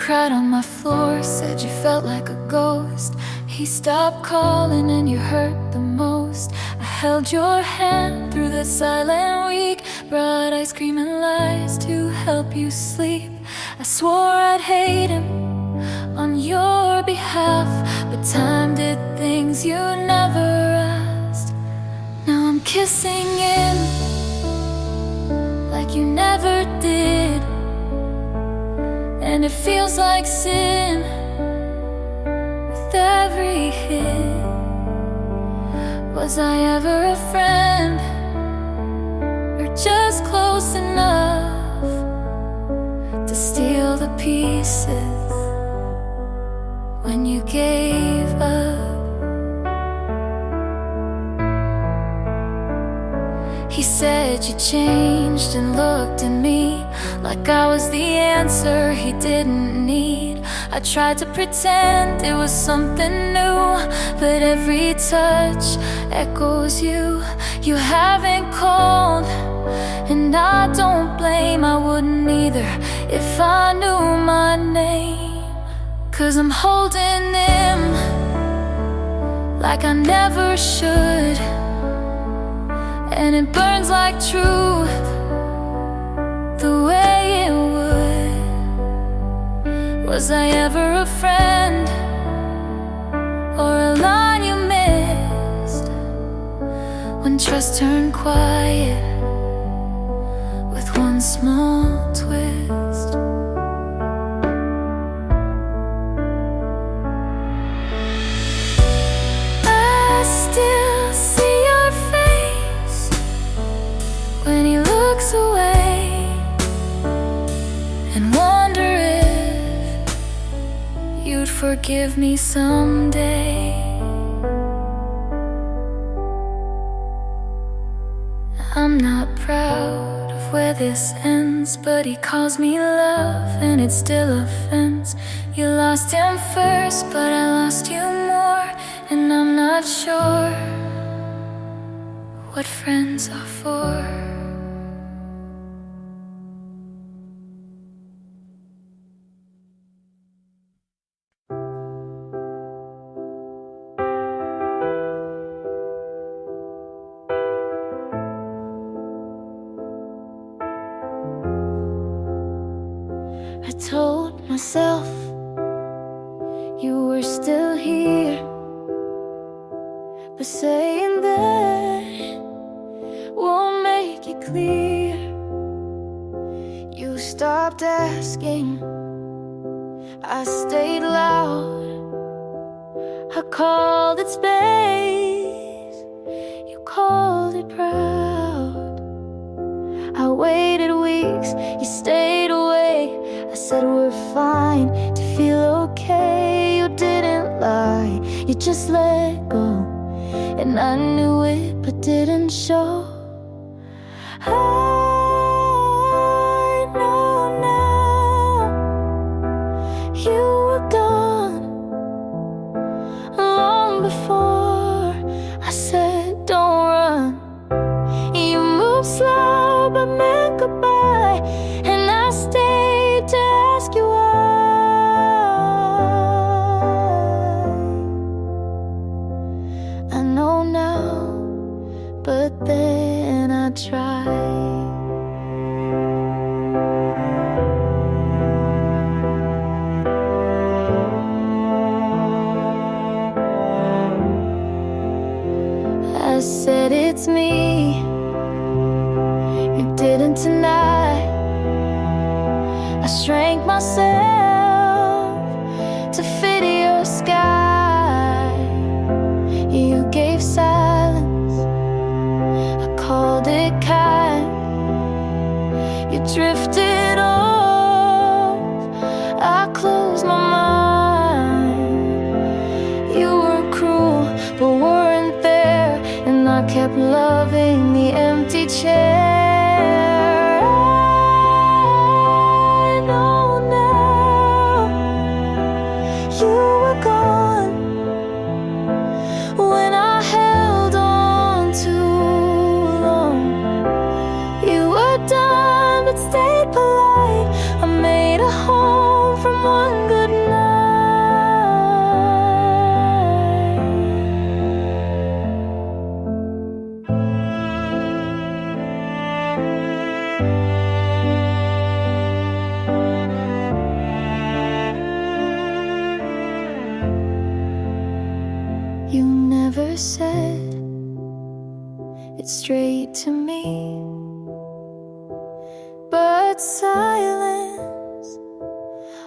cried on my floor, said you felt like a ghost. He stopped calling and you hurt the most. I held your hand through the silent week, brought ice cream and lies to help you sleep. I swore I'd hate him on your behalf, but time did things you never asked. Now I'm kissing him like you never did, and it feels like sin with every hit. Was I ever a friend, or just close enough to steal the pieces when you gave up? He said you changed and looked at me like I was the answer he didn't need. I tried to pretend it was something new, but every touch echoes you. You haven't called, and I don't blame. I wouldn't either if I knew my name. 'Cause I'm holding him like I never should, and it burns like truth the way it would. Was I ever a friend, or a line you missed when trust turned quiet with one small twist? I still see your face when he looks away, and wonder if you'd forgive me someday. I'm not proud of where this ends, but he calls me love, and it's still offense. You lost him first, but I lost you more, and I'm not sure what friends are for. I told myself you were still here, but saying that won't make it clear. You stopped asking, I stayed loud. I called it space, you called it proud. I waited weeks, you stayed away. I said we're fine, to feel okay. You didn't lie, you just let go, and I knew it but didn't show. I know now you were gone long before I said don't run. You moved slow but meant goodbye, and I stayed to ask you why. I know now, but then I tried. I said it's me, you didn't tonight. I shrank myself to fit your sky. You gave silence, I called it kind. You drifted off, I closed my mind. You were cruel, but weren't there, and I kept loving the empty chair. Stayed polite, I made a home from one never said it straight to me, but silence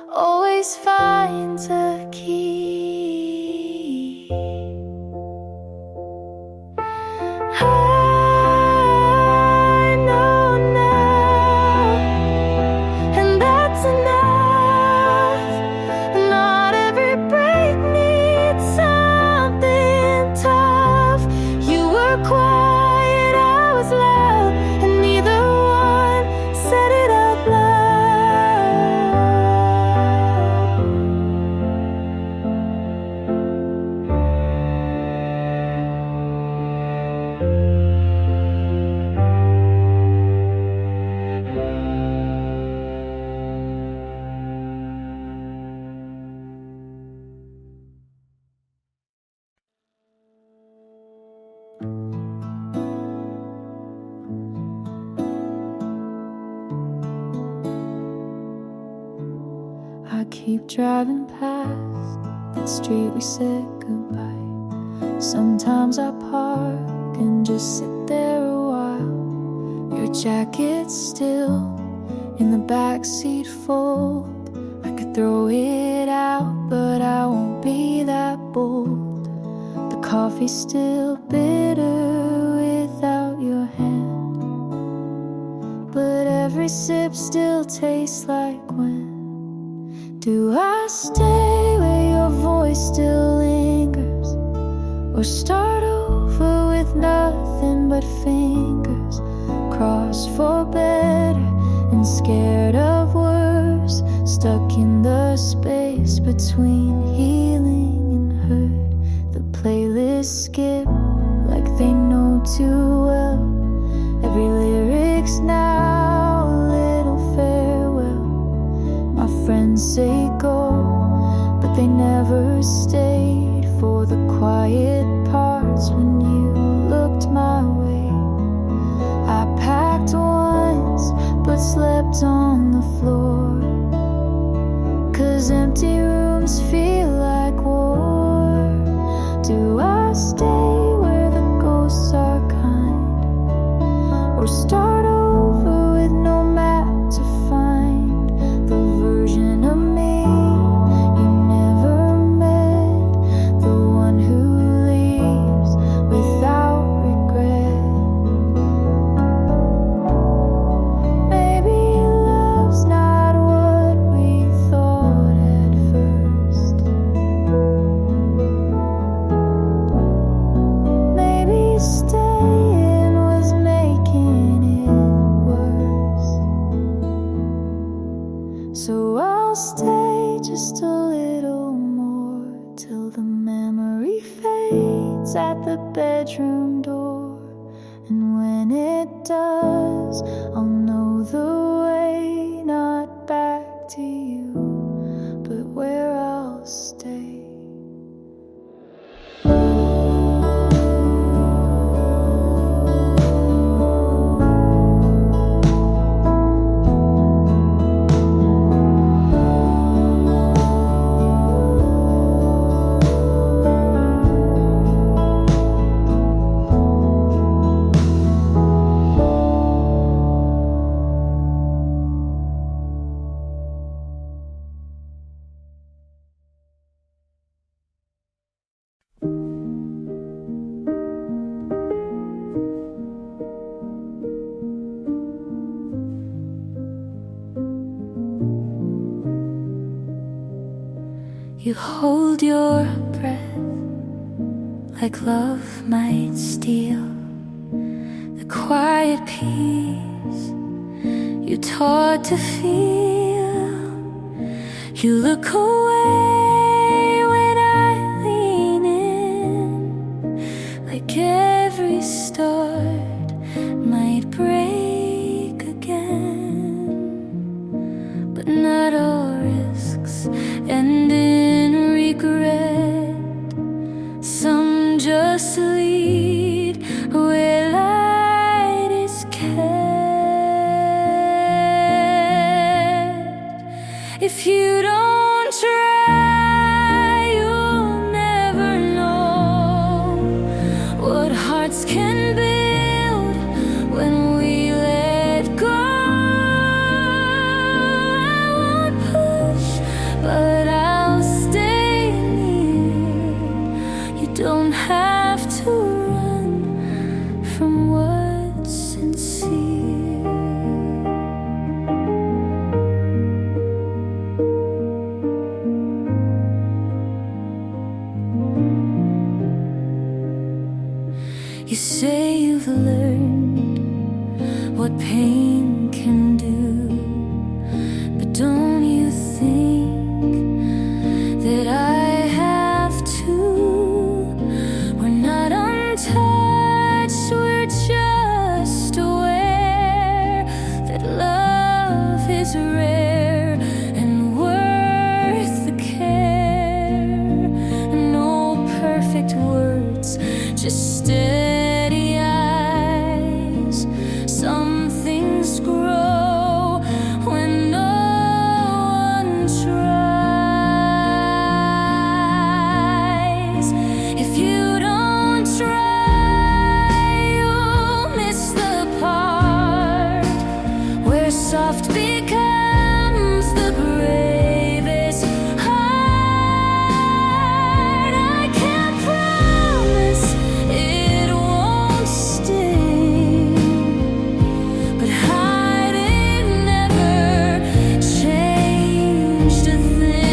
always finds a key. I know now, and that's enough. Not every break needs something tough. You were quiet, I was loud, and neither one said it out loud. I keep driving past that street we said goodbye. Sometimes I park and just sit there a while. Your jacket's still in the backseat fold. I could throw it out, but I won't be that bold. The coffee's still bitter without your hand, but every sip still tastes like when. Do I stay where your voice still lingers, or start over with nothing but fingers crossed for better and scared of worse, stuck in the space between healing and hurt? The playlists skip like they know too well. Every lyric's now a little farewell. My friends say go, but they never stayed for the quiet parts when you looked my way. I packed once, but slept on the floor, 'cause empty rooms feel like war. Do I stay where the ghosts are kind, or start over with no map to find the version of me you never met, the one who leaves without regret? Maybe love's not what we thought at first. Maybe staying was making it worse. So I'll stay just a little more till the memory fades at the bedroom door. And when it does, I'll know the way, not back to you, but where I'll stay. You hold your breath like love might steal the quiet peace you taught to feel. You look away when I lean in, like every start might break again. But not all risks end in regret. Some just lead where light is kept. If you don't try, You say you've learned what pain can do, but don't you think that I have to? We're not untouched, we're just aware that love is rare and worth the care. No perfect words, just steady eyes. Some things grow when no one tries. If you don't try, you'll miss the part where soft becomes the bravest heart. I can't promise it won't sting, but hiding never changed a thing.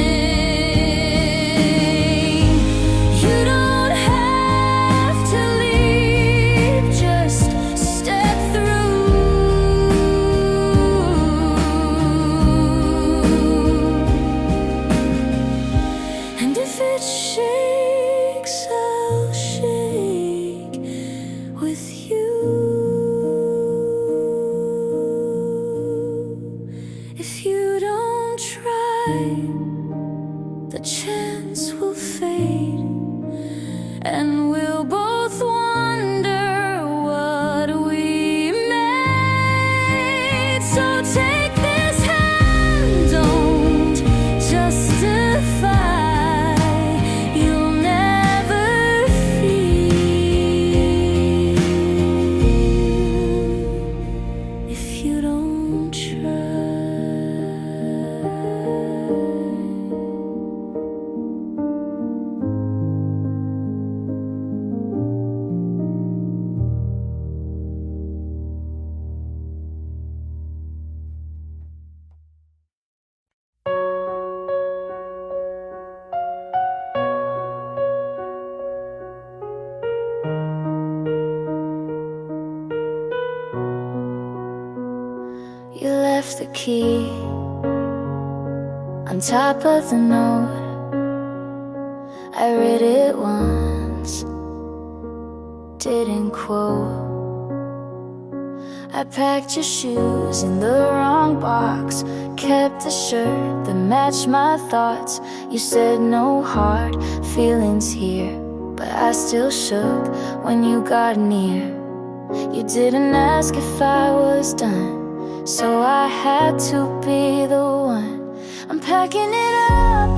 You don't have to leave, just step through. And if it shakes, I'll shake with you. If you don't try, the chance will fade, and we'll both wonder what we made. So take this hand, don't justify. You'll never feel if you don't try. You left the key on top of the note. I read it once, didn't quote. I packed your shoes in the wrong box, kept the shirt that matched my thoughts. You said no hard feelings here, but I still shook when you got near. You didn't ask if I was done, so I had to be the one. I'm packing it up,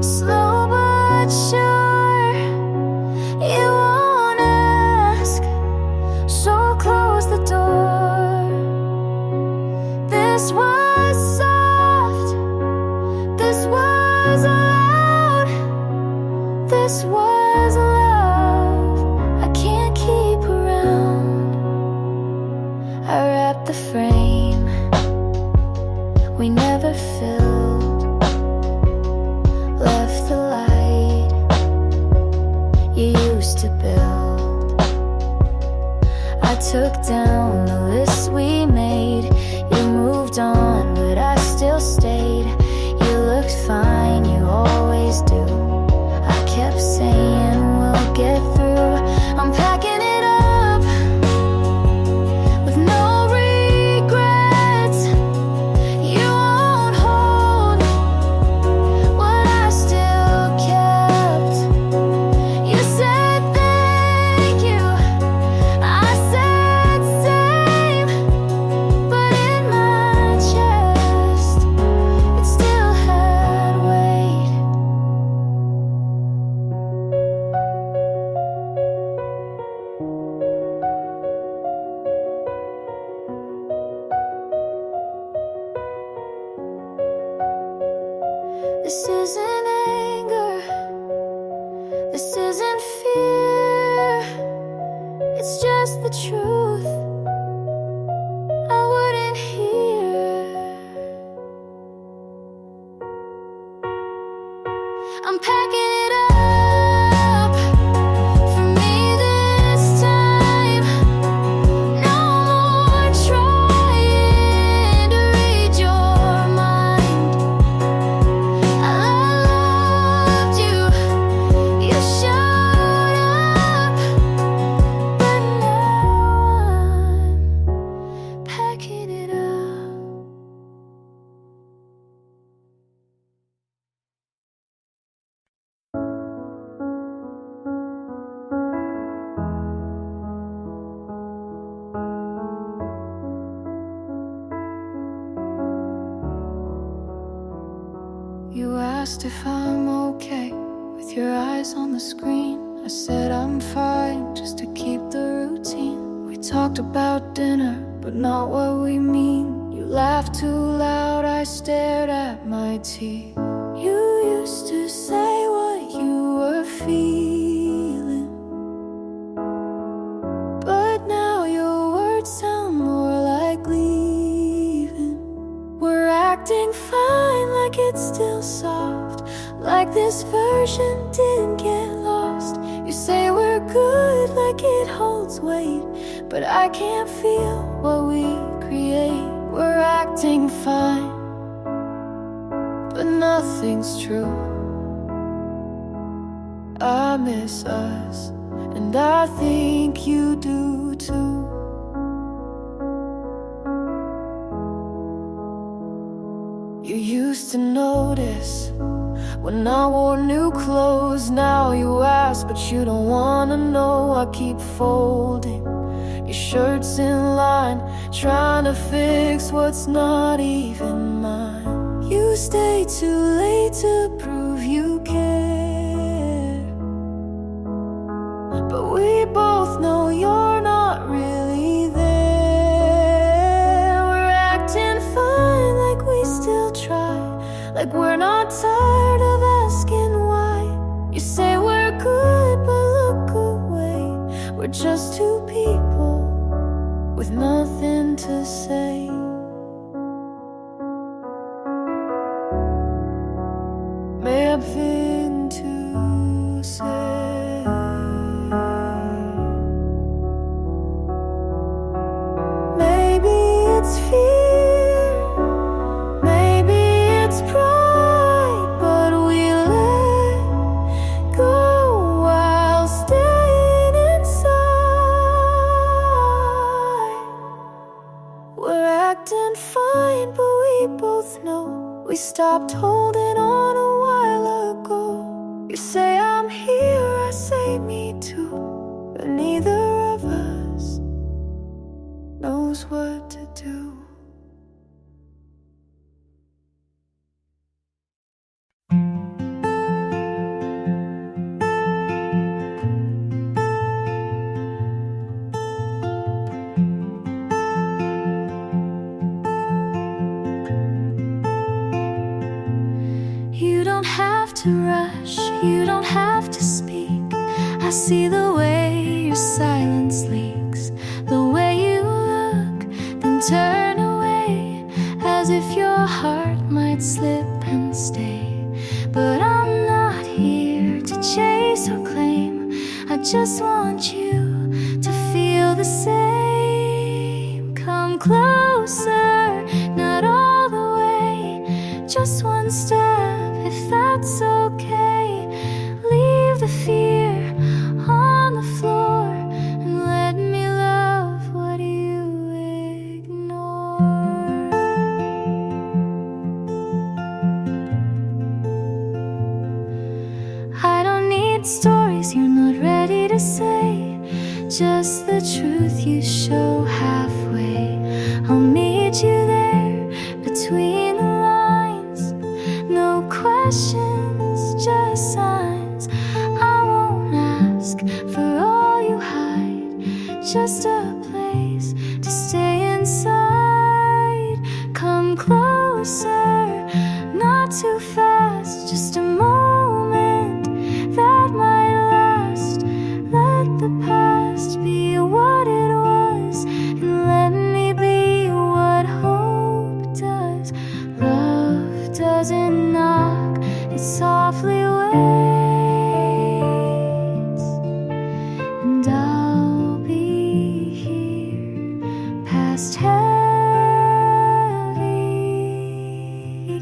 slow but sure. You won't ask, so close the door. This was soft, this was loud, this was love I can't keep around. I wrapped the frame we never filled, left the light you used to build. I took down the list we made. You moved on, but I still stayed. You looked fine, you always do. I kept saying we'll get through. I'm packing it up with no regrets. You won't hold what I still kept. You said thank you, I said same, but in my chest it still had weight. This isn't anger, this isn't fear, it's just the truth I wouldn't hear. I'm packing it up for me to asked if I'm okay with your eyes on the screen. I said I'm fine, just to keep the routine. We talked about dinner, but not what we mean. You laughed too loud, I stared at my tea. You used to say what you were feeling, but now your words sound more like leaving. We're acting fine like it's still soft, like this version didn't get lost. You say we're good like it holds weight, but I can't feel what we create. We're acting fine, but nothing's true. I miss us, and I think you do too. You used to notice when I wore new clothes. Now you ask, but you don't wanna know. I keep folding your shirts in line, trying to fix what's not even mine. You stay too late to prove you care, but we both know you're not really there. We're acting fine like we still try, like we're not tired of asking why. You say we're good, but look away. We're just two people with nothing to say. May have been to say. Maybe it's fear, maybe it's pride, but we let go while staying inside. We're acting fine, but we both know we stopped holding on a while ago. You say I'm here, I say me too, but neither of us knows what to do. You don't have to rush, you don't have to speak. I see the way your silence leaks, the way you look, then turn away, as if your heart might slip and stay. But I'm not here to chase or claim, I just want you to feel the same. Come closer, not all the way, just one step, if that's okay. Leave the fear on the floor and let me love what you ignore. I don't need stories you're not ready to say, just the truth you show halfway. I'll meet you there between the lines, no questions, just signs. I won't ask for all you hide, just a place to stay inside. Come closer, not too fast, just a moment that might last. Let the past be what it was, and let me be what hope does. Love doesn't knock, it softly waits, and I'll be here past heavy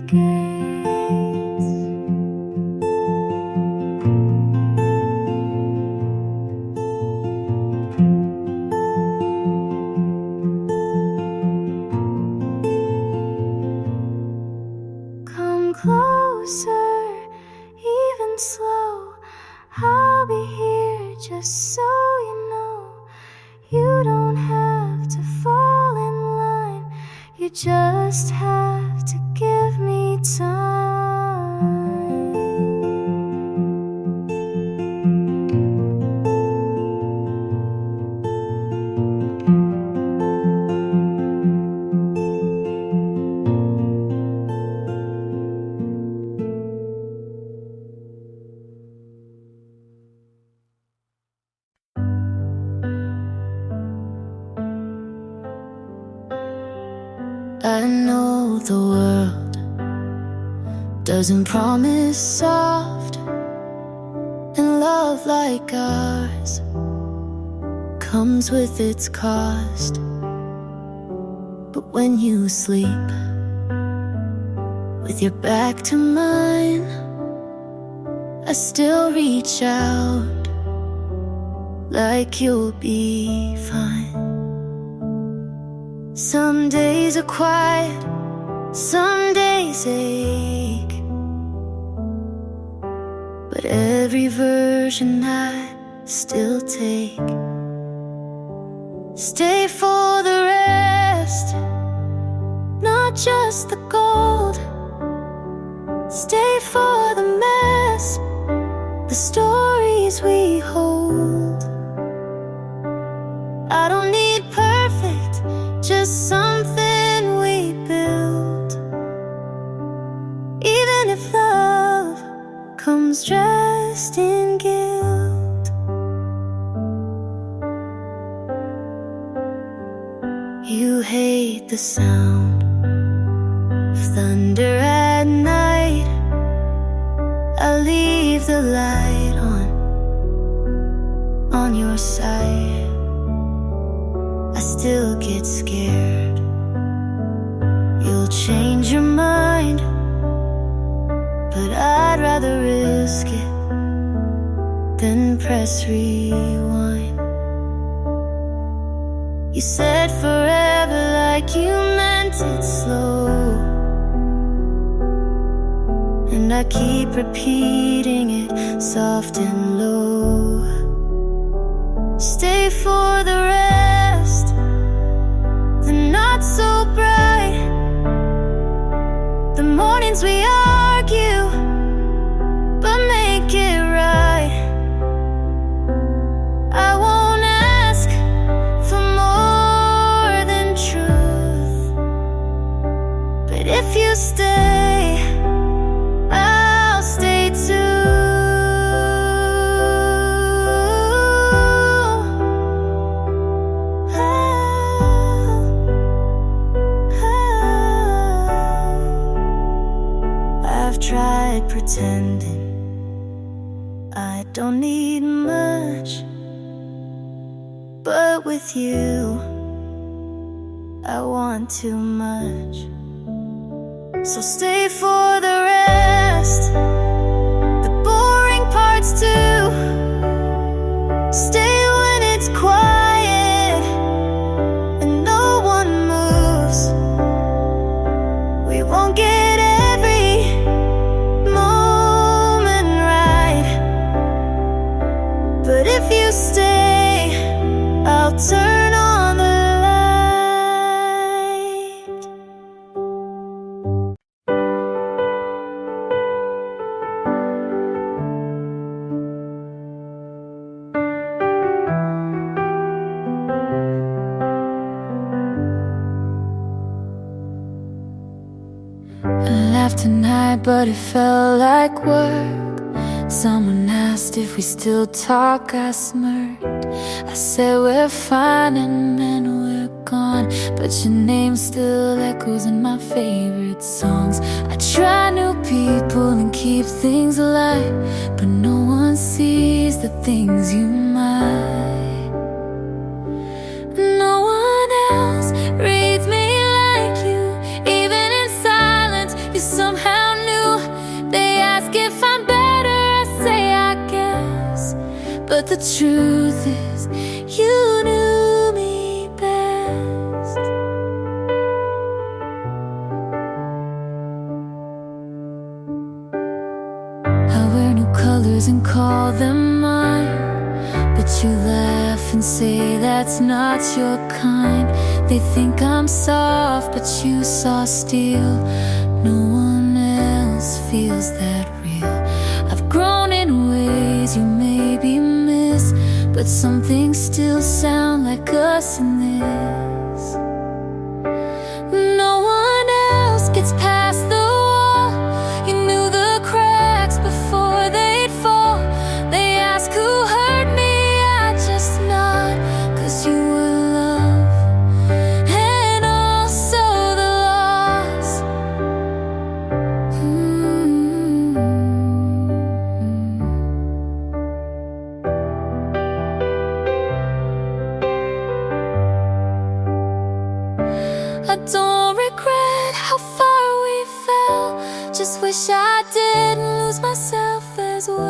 gates. Come closer, even slow. I'll be here just so you know. You don't have to fall in line, you just have to give me time. know the world doesn't promise soft, and love like ours comes with its cost. But when you sleep with your back to mine, I still reach out like you'll be fine. Some days are quiet, some days ache, but every version I still take. Stay for the rest, not just the gold. Stay for the mess, the stories we hold. I don't need perfect, just something we build. Even if love comes dressed in guilt. You hate the sound of thunder at night. I leave the light on your side. I still get scared you'll change your mind, but I'd rather risk it than press rewind. You said forever like you meant it slow, and I keep repeating it soft and low. Stay for the rest, the not so bright, the mornings we argue, but make it right. I won't ask for more than truth, but if you stay, I'll stay too. I've tried pretending I don't need much, but with you I want too much. So stay for the rest, the boring parts too. Stay when it's quiet and no one moves. We won't get every moment right, but if you stay, I'll turn on the light. I laughed tonight, but it felt like work. Someone asked if we still talk, I smirked. I said we're fine and then we're gone, but your name still echoes in my favorite songs. I try new people and keep things alive, but no one sees the things you might. No one else reads me like you. Even in silence, you somehow knew. They ask if I'm better, I say I guess, but the truth is you knew me best. I wear new colors and call them mine, but you laugh and say that's not your kind. They think I'm soft, but you saw steel. No one else feels that real. I've grown in ways you maybe miss, but some things still sound like us in this. No one else gets past the wall. You knew the cracks before they'd fall. They ask who hurt me, I just nod, 'cause you were love and also the loss. myself as well.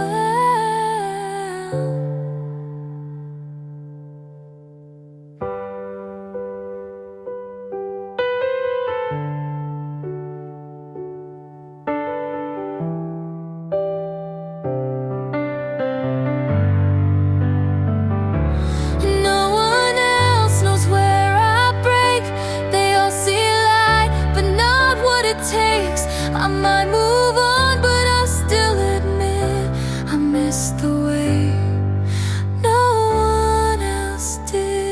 No one else knows where I break. They all see light, but not what it takes. I might move on, but I still admit I missed the way no one else did.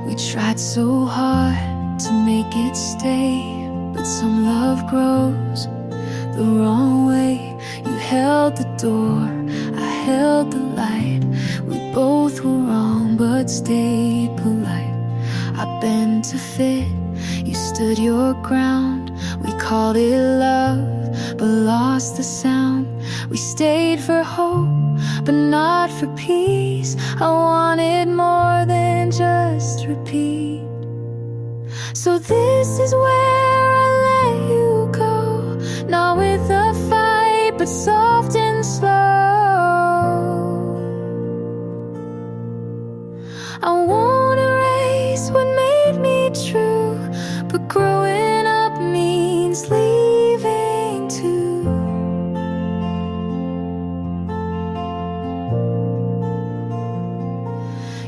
We tried so hard to make it stay, but some love grows the wrong way. You held the door, I held the light. We both were wrong, but stayed polite. I bent to fit, you stood your ground. We called it love, but lost the sound. We stayed for hope, but not for peace. I wanted more than just repeat. So this is where I let you go, not with a fight, but soft and slow. I won't erase what made me true, but growing up means leaving too.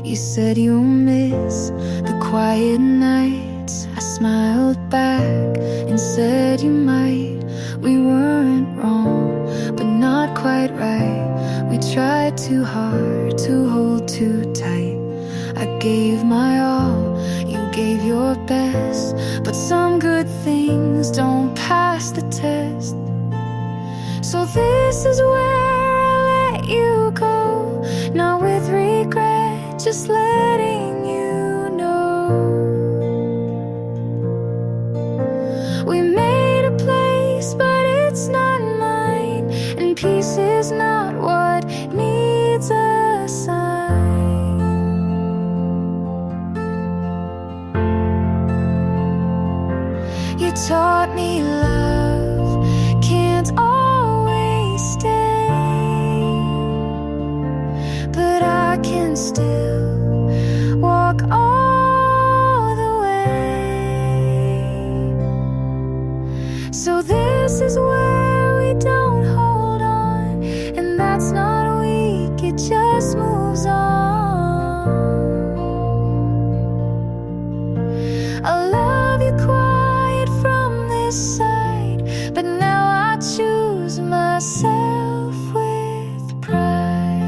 You said you'll miss the quiet nights. I smiled back and said you might. We weren't wrong, but not quite right. We tried too hard to hold too tight. I gave my all, you gave your best, but some good things don't pass the test. So this is where I let you go, not with regret, just letting you know. We made a place, but it's not mine, and peace is not what needs a sign. You taught me love can't always stay, but I can still walk all the way. So this is where we don't hold on, and that's not weak, it just moves on. I love you quiet from this side, but now I choose myself with pride.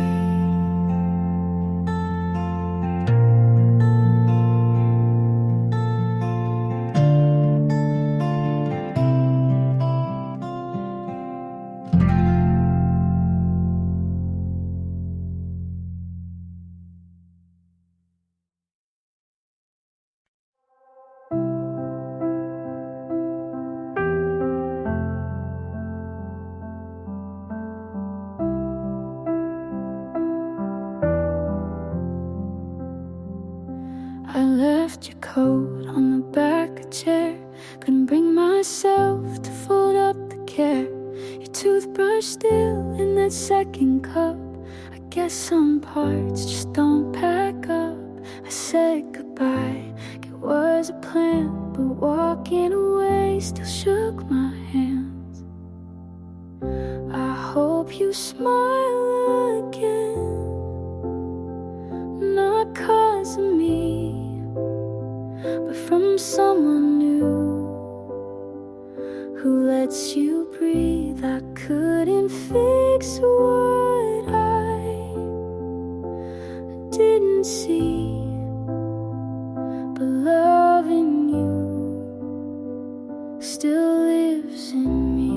I left your coat on the back of a chair. Couldn't bring myself to fold up the care. Your toothbrush still in that second cup. I guess some parts just don't pack up. I said goodbye, it was a plan, but walking away still shook my hands. I hope you smile again, not 'cause of me, but from someone new who lets you breathe. I couldn't fix what I didn't see, but loving you still lives in me.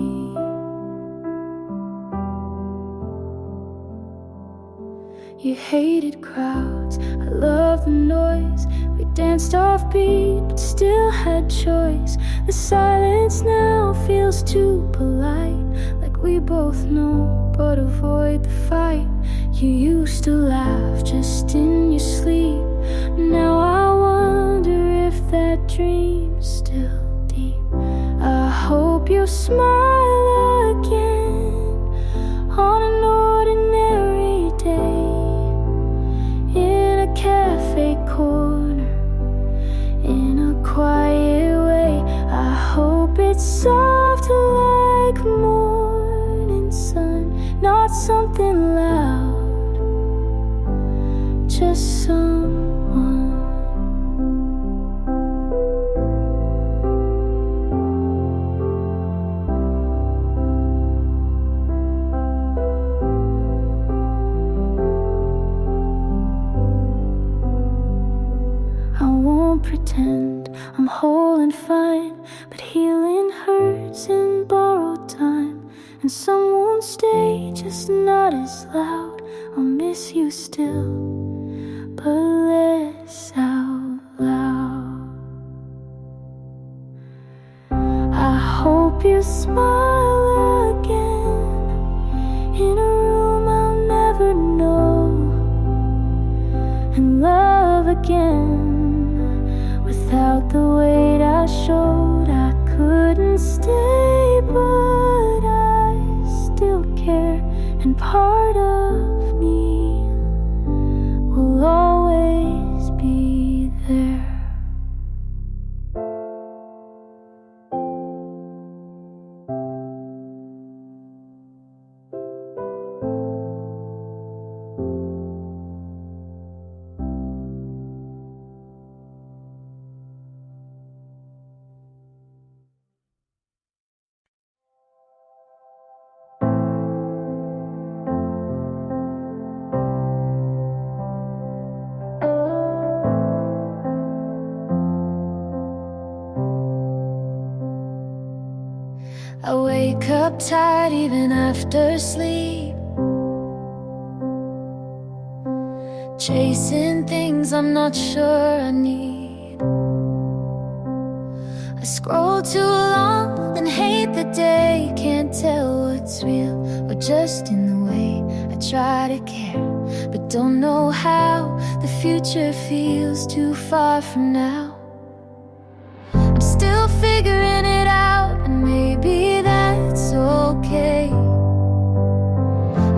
You hated crowds, I love the noise. We danced off beat, but still had choice. The silence now feels too polite, like we both know, but avoid the fight. You used to laugh just in your sleep. Now I wonder if that dream's still deep. I hope you smile again on an ordinary day, in a cafe corner, in a quiet way. I hope it's soft like morning sun, not something loud, just someone. Pretend I'm whole and fine, but healing hurts in borrowed time. And some won't stay, just not as loud. I'll miss you still, but less out loud. I hope you smile again in a room I'll never know, and love again without the weight I showed. I couldn't stay, but I still care, and part of me will always be there. I wake up tired even after sleep, chasing things I'm not sure I need. I scroll too long, then hate the day. Can't tell what's real or just in the way I try to care, but don't know how. The future feels too far from now. I'm still figuring it out, and maybe that's okay.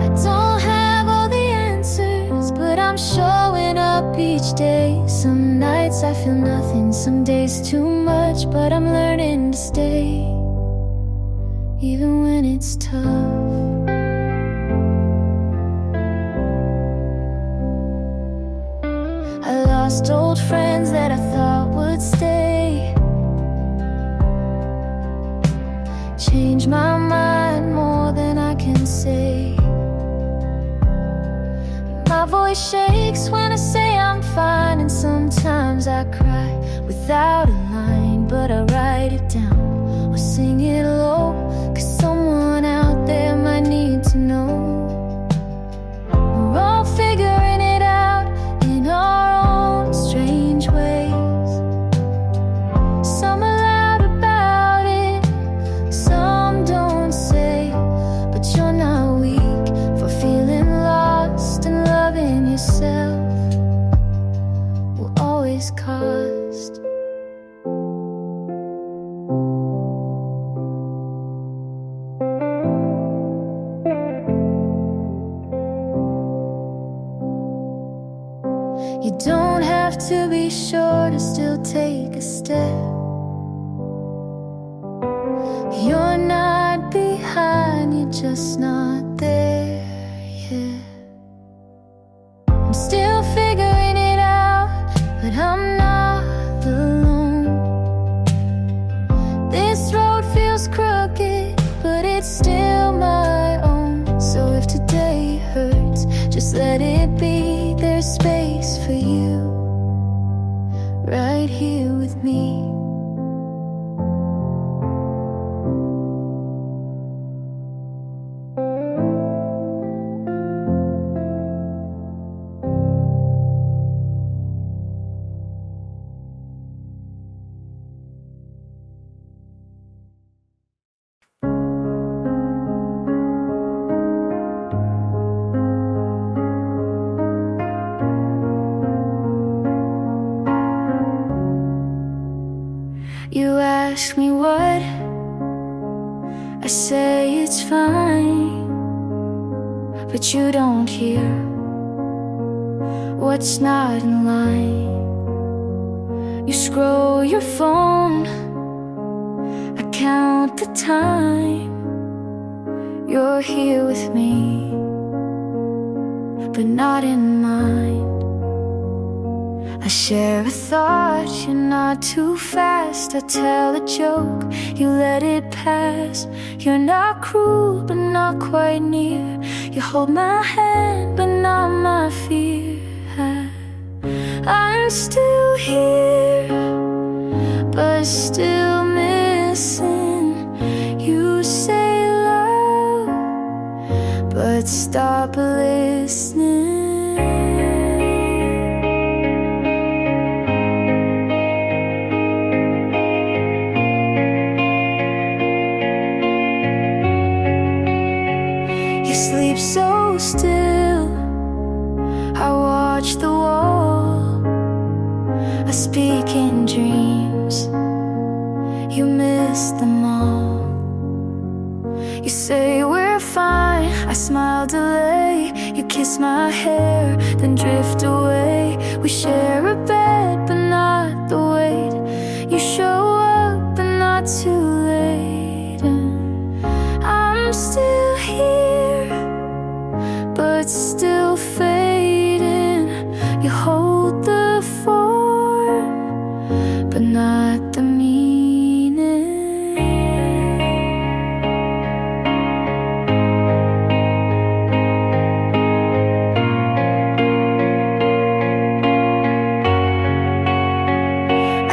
I don't have all the answers, but I'm showing up each day. Some nights I feel nothing, some days too much, but I'm learning to stay, even when it's tough. I lost old friends that I thought would stay, change my mind more than I can say. My voice shakes when I say I'm fine, and sometimes I cry without a line, but I write it down or sing it low, 'cause someone out there might need to know. We're all figuring it out in our own strange ways. Some are loud about it, some don't say, but you're not weak for feeling lost, and loving yourself will always cost. You don't have to be sure to still take a step. You're not behind, you're just not there yet. I'm still figuring it out, but I'm not alone. This road feels crooked, but it's still my own. So if today hurts, just let it be. There's space for you right here with me. ask me what, I say it's fine, but you don't hear what's not in line. You scroll your phone, I count the time. You're here with me, but not in mind. I share a thought, you're not too fast. I tell a joke, you let it pass. You're not cruel, but not quite near. You hold my hand, but not my fear. I'm still here, but still missing. You say love, but stop listening. You sleep so still, I watch the wall. I speak in dreams, you miss them all. You say we're fine, I smile, delay. You kiss my hair, then drift away. We share a bed, but not the weight. You show up, but not too late. And I'm still here, but still fading. You hold the form, but not the meaning.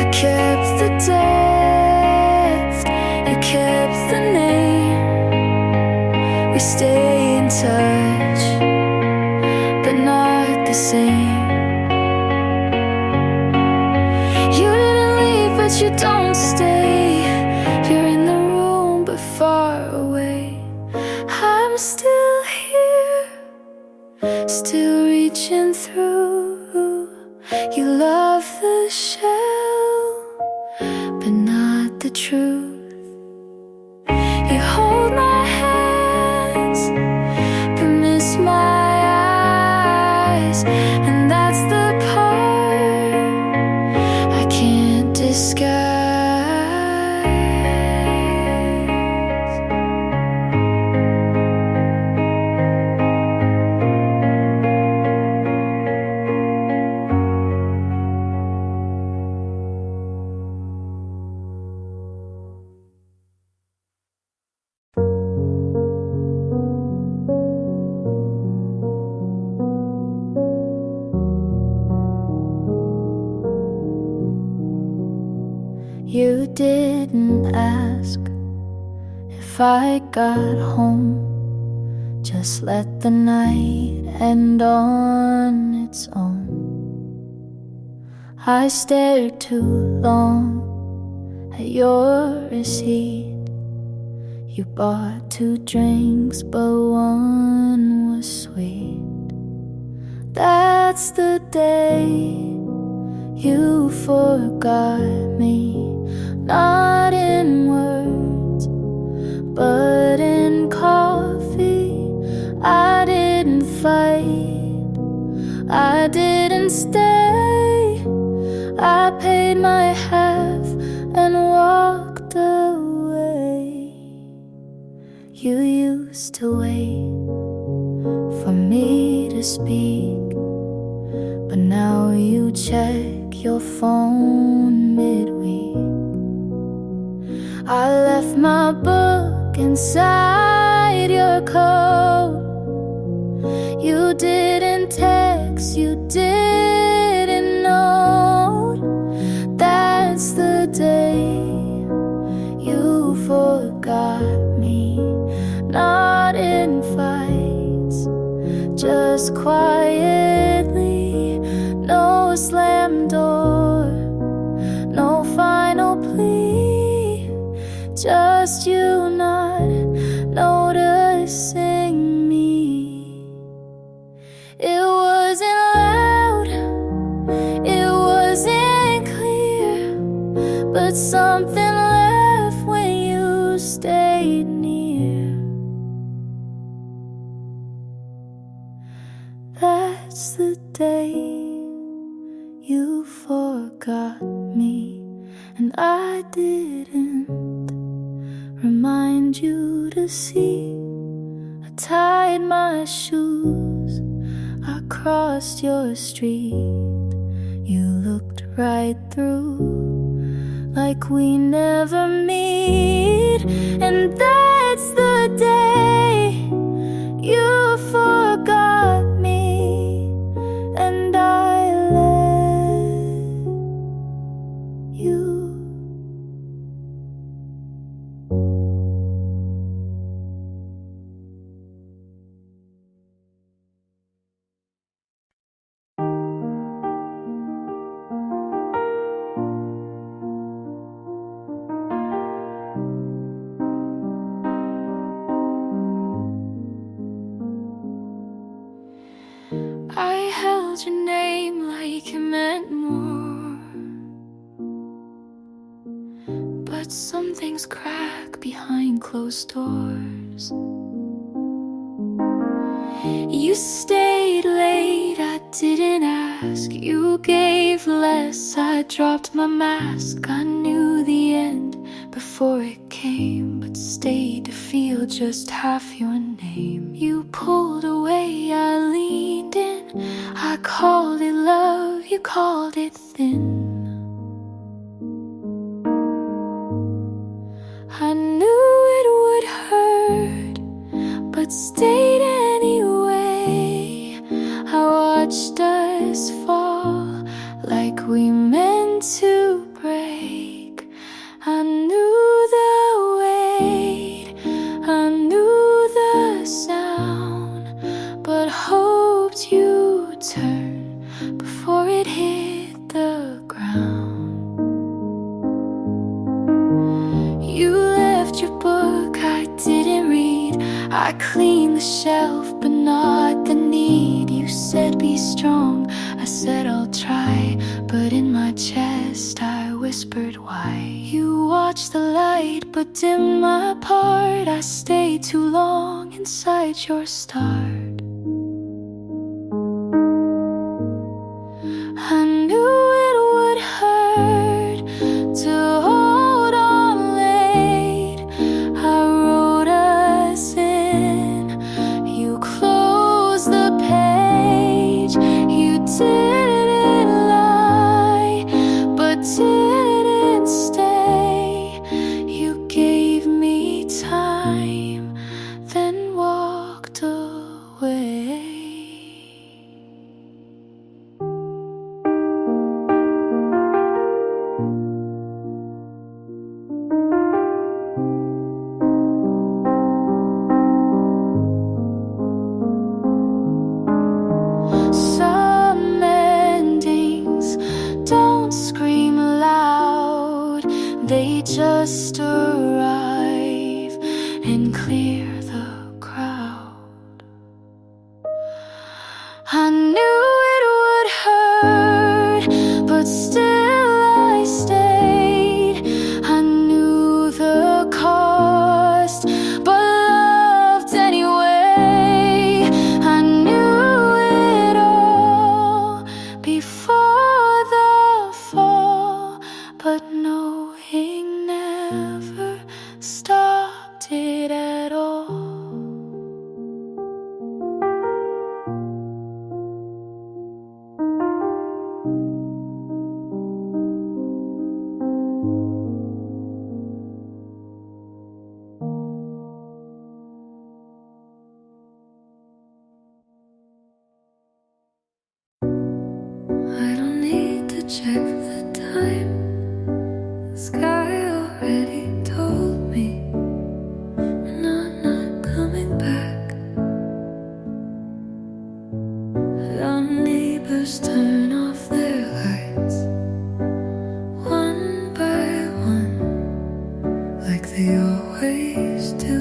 I kept the depth, you kept the name. We stay in touch, but not the same. You didn't leave, but you don't stay. You're in the room, but far away. I'm still here, still reaching through. You love the shell, but not the truth. You hold my hands, but miss my eyes. And that's the part I can't disguise. You didn't ask if I got home. Just let the night end on its own. I stared too long at your receipt. You bought 2 drinks, but one was sweet. That's the day you forgot me. Not in words, but in coffee. I didn't fight, I didn't stay. I paid my half and walked away. You used to wait for me to speak, but now you check your phone midweek. I left my book inside your coat. You didn't text, you didn't note. That's the day you forgot me. Not in fights, just quietly. No slam door, no final plea. Just you not noticing me. It wasn't loud, it wasn't clear, but something left That's the day you forgot me, and I didn't remind you to see. I tied my shoes, I crossed your street. You looked right through like we never meet. And that's the day you forgot me, and I let you. I held your name like it meant more, but some things crack behind closed doors. You stayed late, I didn't ask. You gave less, I dropped my mask. I knew the end before it came, but stayed to feel just half your name. You pulled away, I leaned in. I called it love, you called it thin. I knew it would hurt, but stayed anyway. I watched us fall like we meant to break. I knew the weight, I knew the sound, but hoped you'd turn before it hit the ground. You left your book, I didn't read. I cleaned the shelf, but not the need. You said be strong, I said I'll try, but in my chest I whispered why. You watched the light, but dimmed my part. I stayed too long inside your start. I knew it would hurt to hold on late. I wrote us in, you closed the page. You didn't lie, but didn't stay. You gave me time, then walked away. Some endings don't scream loud, they just arrive and clear the crowd. I knew it would hurt, but still I stayed. I knew the cost, but loved anyway. I knew it all before the fall, but knowing never stopped it at all. I don't need to check the time. The sky already told me, and I'm not coming back. Our neighbors turn off their lights one by one, like they always do.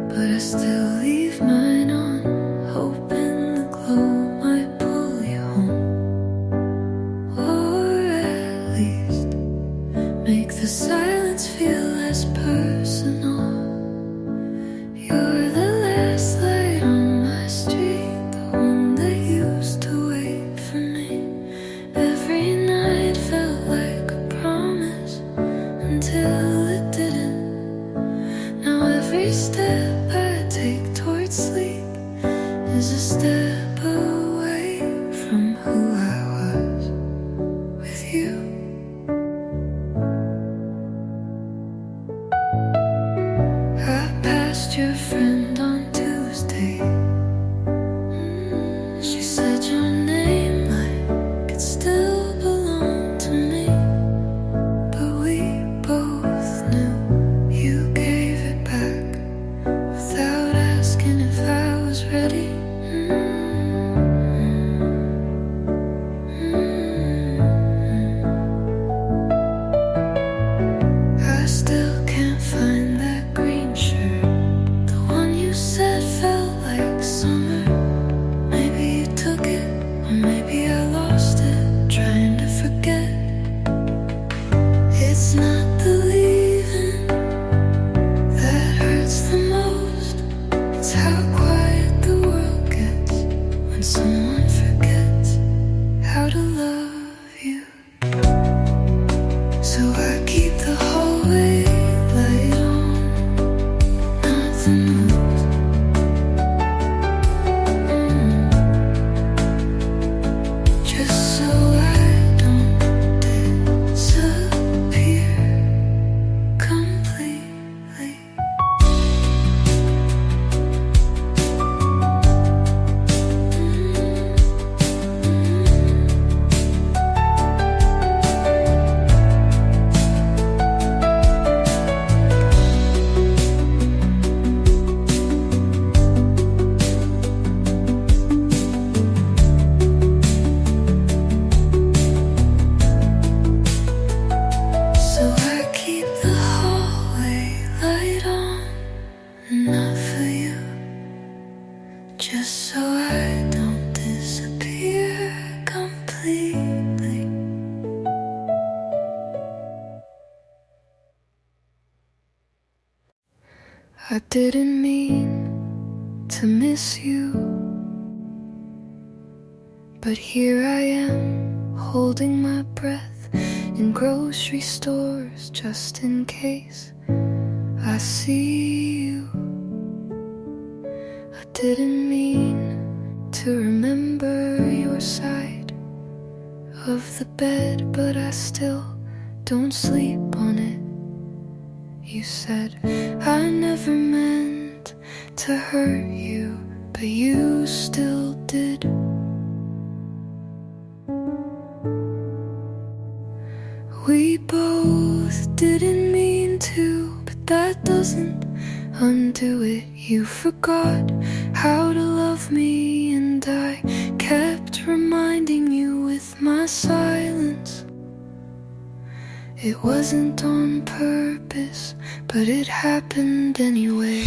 But I still leave mine on, hoping the glow might pull you home, or at least make the silence feel less personal. You're the last light on my street, the one that you just so I don't disappear completely. I didn't mean to miss you, but here I am, holding my breath in grocery stores just in case I see you. I didn't mean to remember your side of the bed, but I still don't sleep on it. You said I never meant to hurt you, but you still did. We both didn't mean to, but that doesn't undo it. You forgot how to love me, and I kept reminding you with my silence. It wasn't on purpose, but it happened anyway.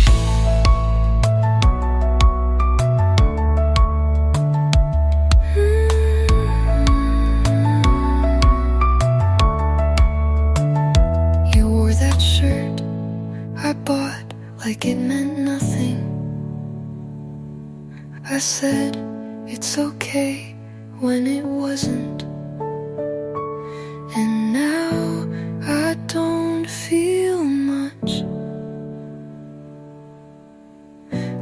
You wore that shirt I bought like it meant nothing. I said it's okay when it wasn't. And now I don't feel much.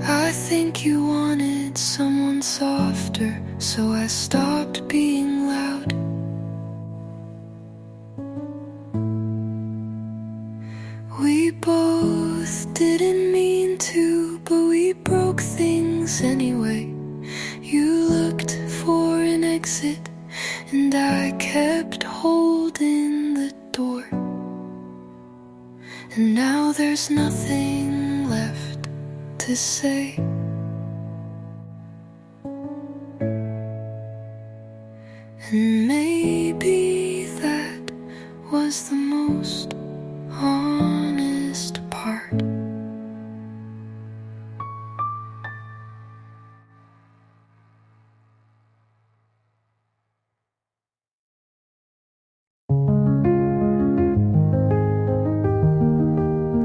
I think you wanted someone softer, so I stopped being loud. We both didn't mean to, but we broke things anyway. You looked for an exit, and I kept holding the door. And now there's nothing left to say. And maybe that was the most honest part.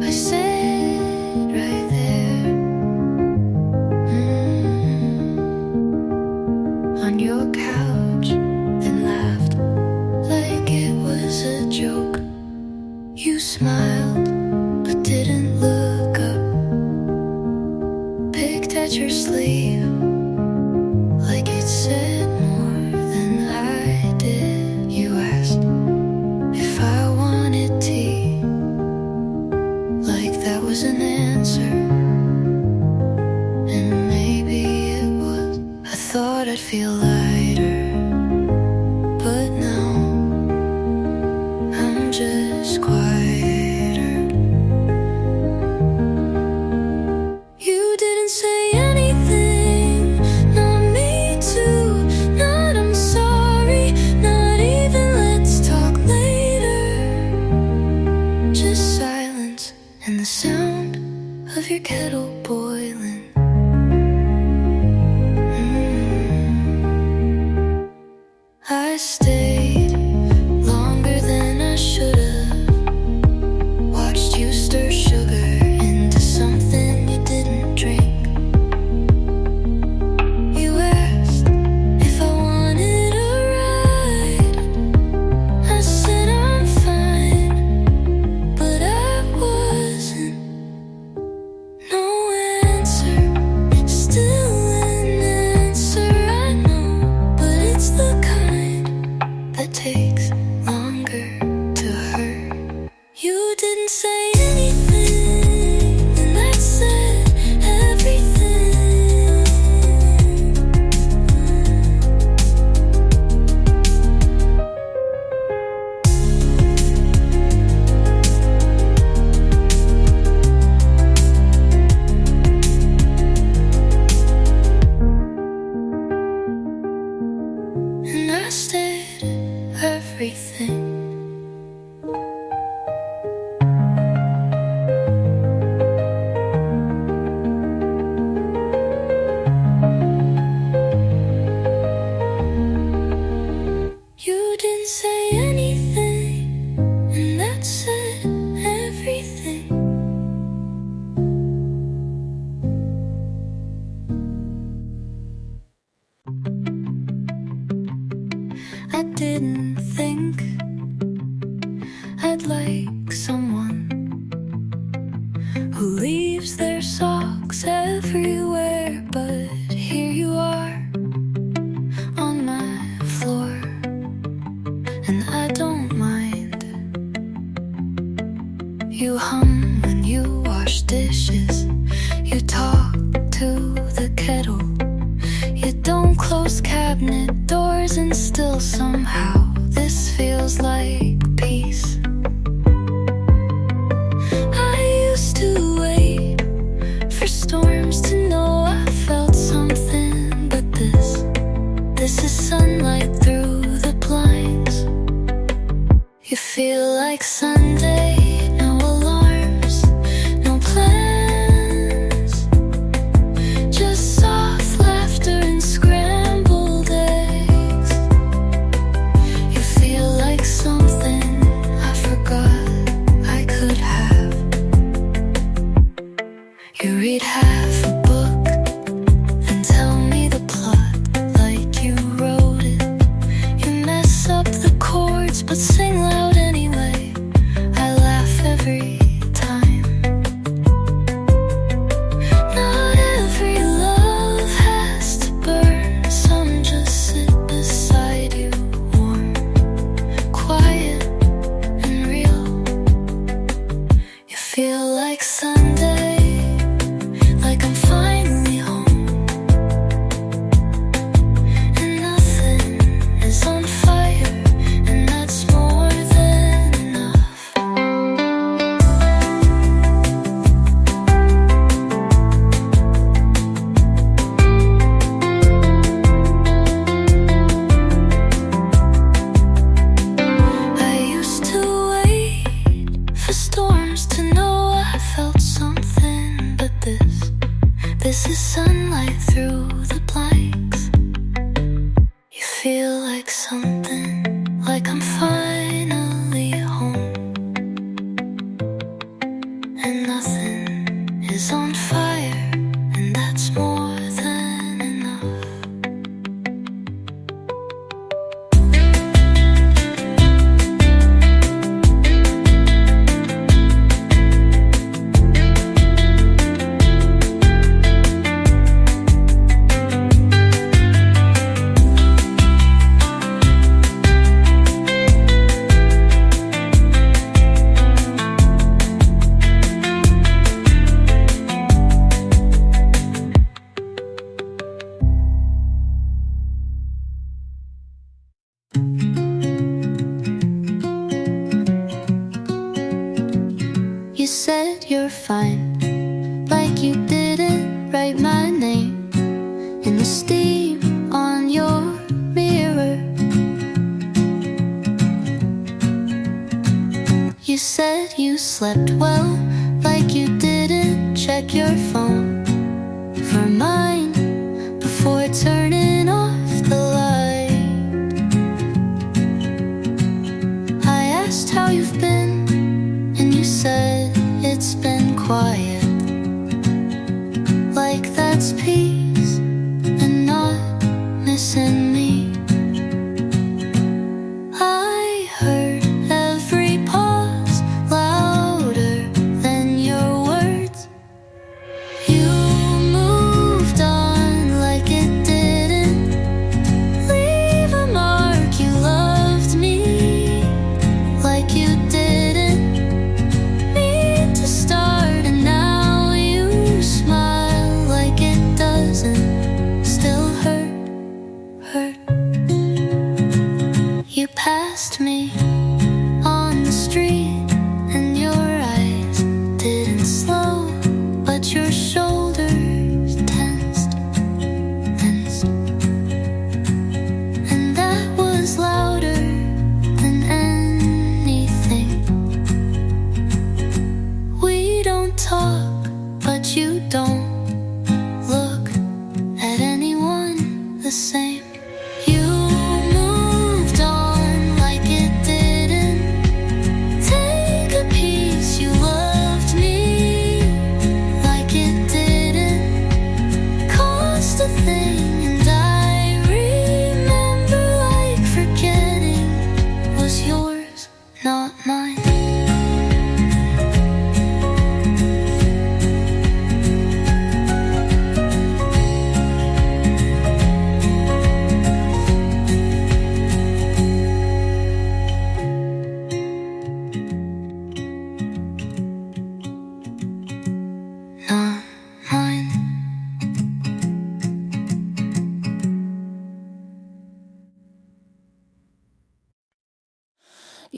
I sat right there, on your couch and laughed like it was a joke. You smiled but didn't look up, picked at your sleeve like it said more than I did. You asked if I wanted tea, like that was an answer. And maybe it was. I thought I'd feel lighter, but now I'm just quieter. You didn't say anything, not me too, not I'm sorry, not even let's talk later. Just silence and the sound of your kettle boiling. didn't think I'd like someone who leaves their socks everywhere. But here you are on my floor, and I don't mind. You hum when you wash dishes, you talk to the kettle, you don't close cabinet doors, and still somehow this feels like peace. I used to wait for storms to know I felt something, but this is sunlight through the blinds. You feel like Sunday. No alarms, no plans, just soft laughter and scrambled eggs. You feel like something I forgot I could have. You read half a book and tell me the plot like you wrote it. You mess up the chords but sing loud anyway. I laugh every time. Not every love has to burn. Some just sit beside you, warm, quiet, and real. You feel like Sunday, like I'm finally home, and nothing is on fire, and that's more than enough. I used to wait for storms to know I felt something, but this is sunlight through the blanks. You feel like something, like I'm finally home, and nothing is on fire, and that's more than enough. You said you're fine, like you didn't write my name in the steam on your mirror. You said you slept well, like you didn't check your phone for mine before turning off the light. I asked how you've been, and you said it's been quiet, like that's peace and not missing me. I heard every pause louder than your words. You moved on like it didn't leave a mark. You loved me like you didn't need to start, and now you smile like it doesn't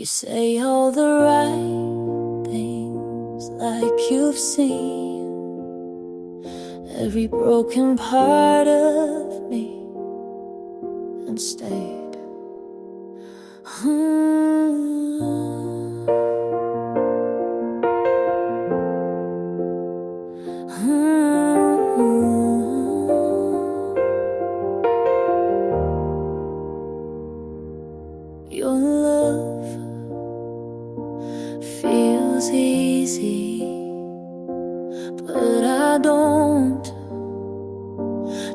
You say all the right things like you've seen every broken part of me and stayed. Your love feels easy, but I don't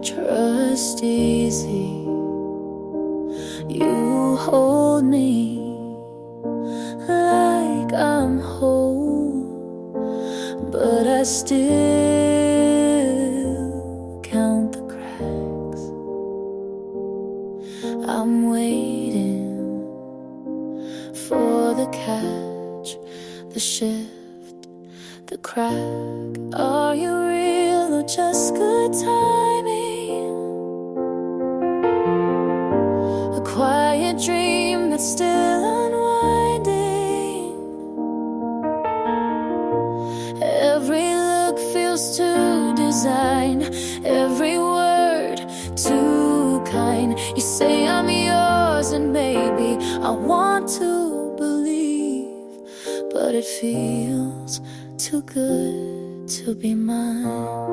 trust easy. You hold me like I'm whole, but I still count the cracks. I'm waiting for the catch, the shift, the crack. Are you real or just good timing? A quiet dream that's still unwinding. Every look feels to design, every word too kind. You say I'm yours and maybe I want to believe, but it feels too good to be mine.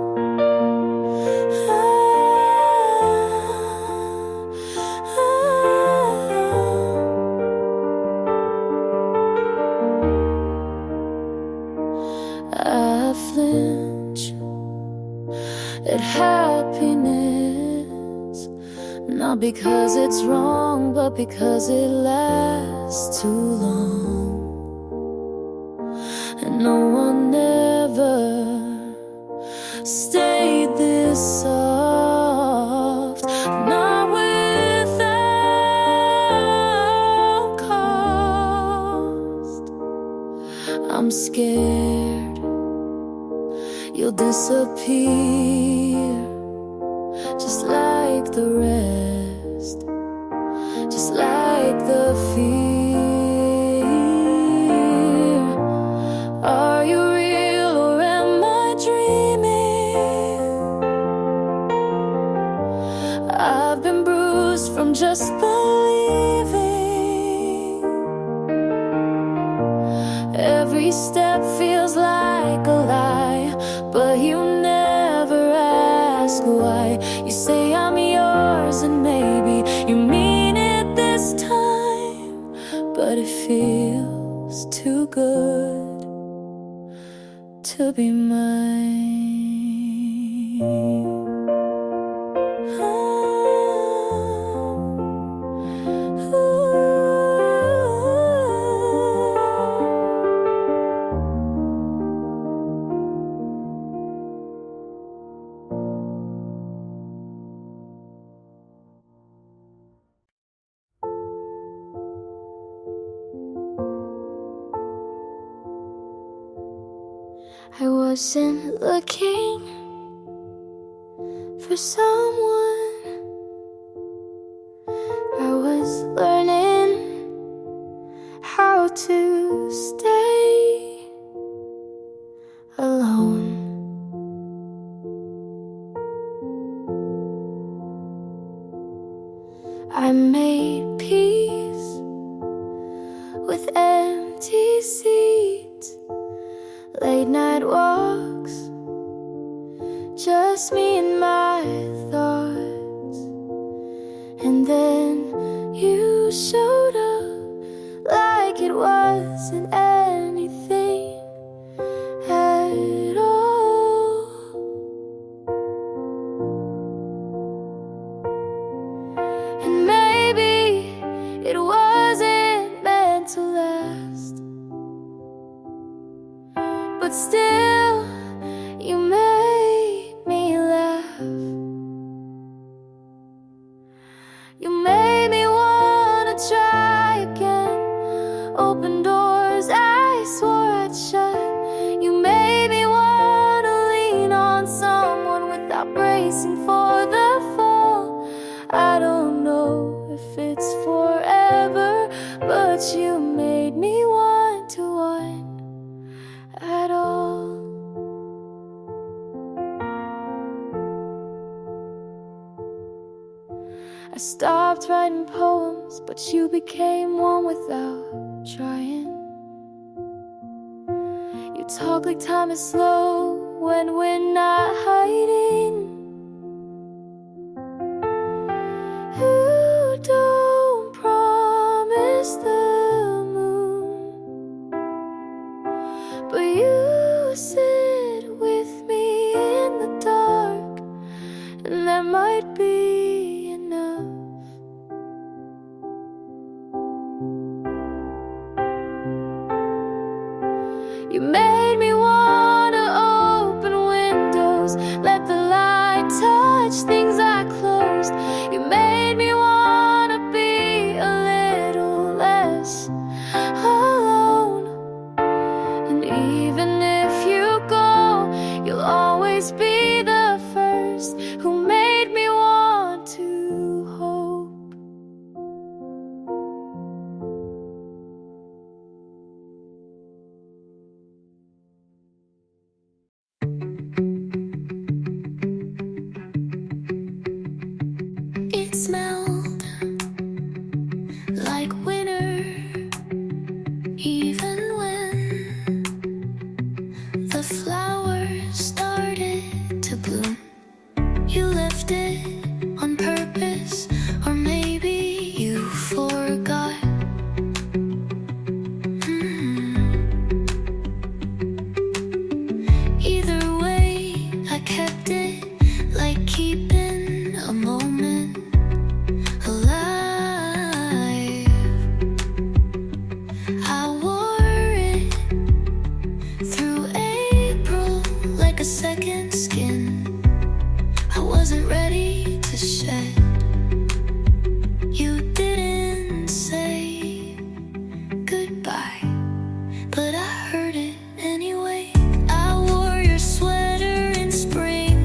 I flinch at happiness, not because it's wrong, but because it lasts too long. And no one ever stayed this soft, not without cost. I'm scared you'll disappear, just like the rest, just like the fear. Are you real or am I dreaming? I've been bruised from just believing. Every step feels like a lie, but you never ask why. You say I'm yours and maybe you mean it this time, but it feels too good to be mine. I wasn't looking for someone, I was learning how to stay alone. I made peace with empty seats, late night walks, just me and my thoughts. And then you showed up like it wasn't anything at all. And maybe it wasn't meant to last, but still, you made me laugh. You made me wanna try again, open doors I swore I'd shut. You made me wanna lean on someone without bracing for the fall. I don't know if it's forever, but you made I stopped writing poems, but you became one without trying. You talk like time is slow when we're not hiding. You don't promise the moon, but you sit with me in the dark, and that might be enough. You made me wanna open windows, let the light touch things I closed. You made me wanna be a little less alone. And even if you go, you'll always be the first who made me want to hope. It smelled like winter, even when the flowers started to bloom. You left it on purpose, or maybe you forgot. Either way, I kept it, like keeping a moment alive. I wore it through April like a second skin. I wasn't ready to shed. You didn't say goodbye, but I heard it anyway. I wore your sweater in spring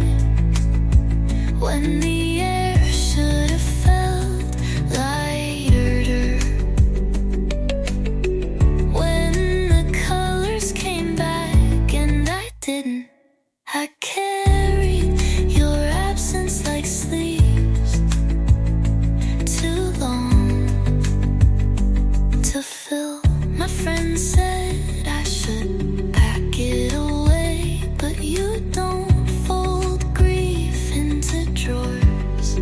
when the air should have felt lighter. When the colors came back and I didn't, I carried your absence like sleeves, too long to fill. My friend said I should pack it away, but you don't fold grief into drawers.